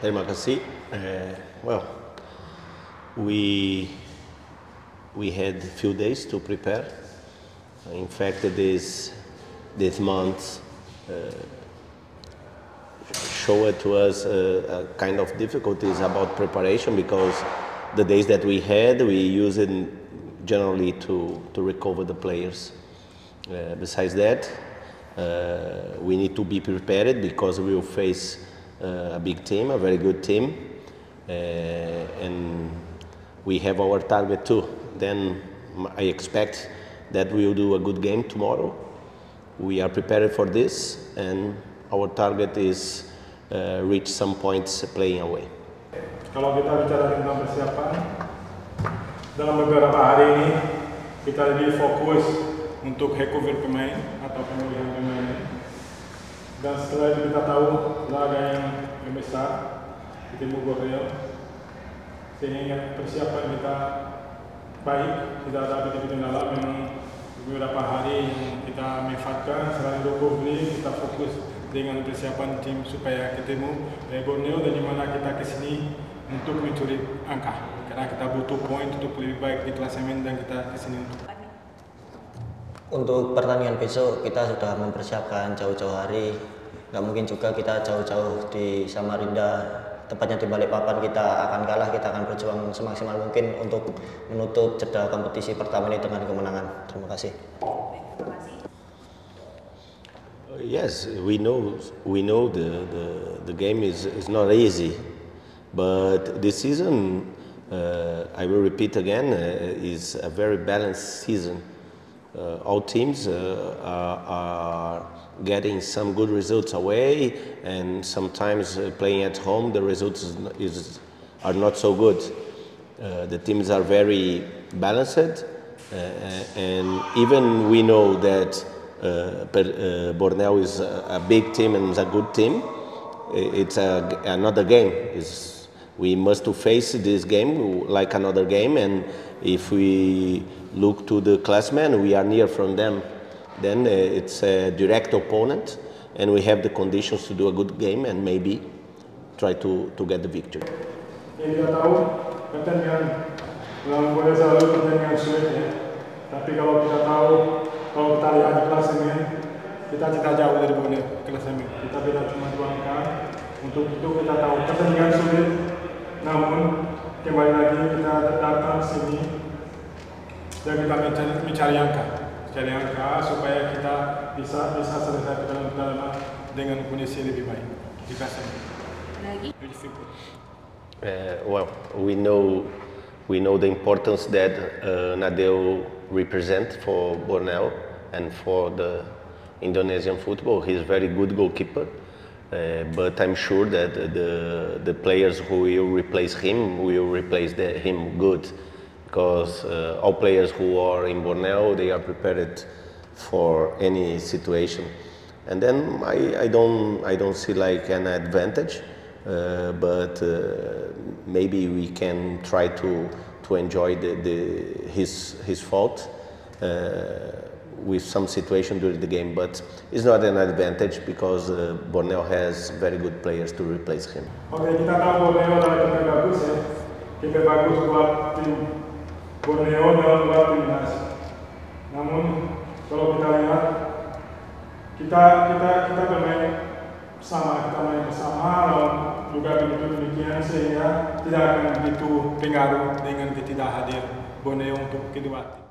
Terima kasih. Well, we had a few days to prepare. In fact, this month showed to us a kind of difficulties about preparation, because the days that we had, we use it generally to recover the players. Besides that, we need to be prepared because we will face a big team, a very good team, and we have our target too. Then I expect that we will do a good game tomorrow. We are prepared for this, and our target is reach some points playing away. Kalau kita bicara tentang persiapan, dalam beberapa hari ini kita lebih fokus untuk recover pemain atau pemulihan pemain. Dan setelah itu kita tahu laga yang besar di timur Borneo, sehingga persiapan kita baik, tidak ada kendala. Memang beberapa hari yang kita manfaatkan selain recovery, kita fokus dengan persiapan tim supaya ketemu Borneo, dan dimana kita kesini untuk mencuri angka, karena kita butuh poin untuk lebih baik di klasemen, dan kita kesini untuk pertandingan besok kita sudah mempersiapkan jauh-jauh hari. Nggak mungkin juga kita jauh-jauh di Samarinda, tepatnya di Balikpapan kita akan kalah. Kita akan berjuang semaksimal mungkin untuk menutup jeda kompetisi pertama ini dengan kemenangan. Terima kasih. Yes, we know the game is not easy, but this season, I will repeat again, is a very balanced season. All teams are getting some good results away, and sometimes playing at home the results are not so good. The teams are very balanced, and even we know that Borneo is a big team and a good team. It's another game. We must face this game like another game, and if we look to the classmen, we are near from them. Then it's a direct opponent, and we have the conditions to do a good game and maybe try to get the victory. Kita tahu pertandingan memang boleh selalu pertandingan sulit ya. Tapi kalau kita tahu, kalau kita lihat di klasemen, kita tidak jauh dari Borneo klasemen. Kita beda cuma 2 angka. Untuk itu kita tahu pertandingan sulit. Namun kembali lagi kita datang sini dan kita mencari angka supaya kita bisa selesai pertandingan dengan kondisi lebih baik di klasemen. Well, we know the importance that Nadeo represents for Borneo and for the Indonesian football. He's a very good goalkeeper. But I'm sure that the players who will replace him will replace him good, because all players who are in Borneo, they are prepared for any situation. And then I don't see like an advantage, but maybe we can try to enjoy his fault with some situation during the game, but it's not an advantage because Borneo has very good players to replace him. Oke, kita tahu Borneo adalah tim bagus ya, tim bagus buat tim Borneo dan buat timnas. Namun kalau kita lihat, kita bermain bersama, lawan juga begitu demikian, sehingga tidak akan begitu pengaruh dengan ketidakhadir Borneo untuk kedua tim.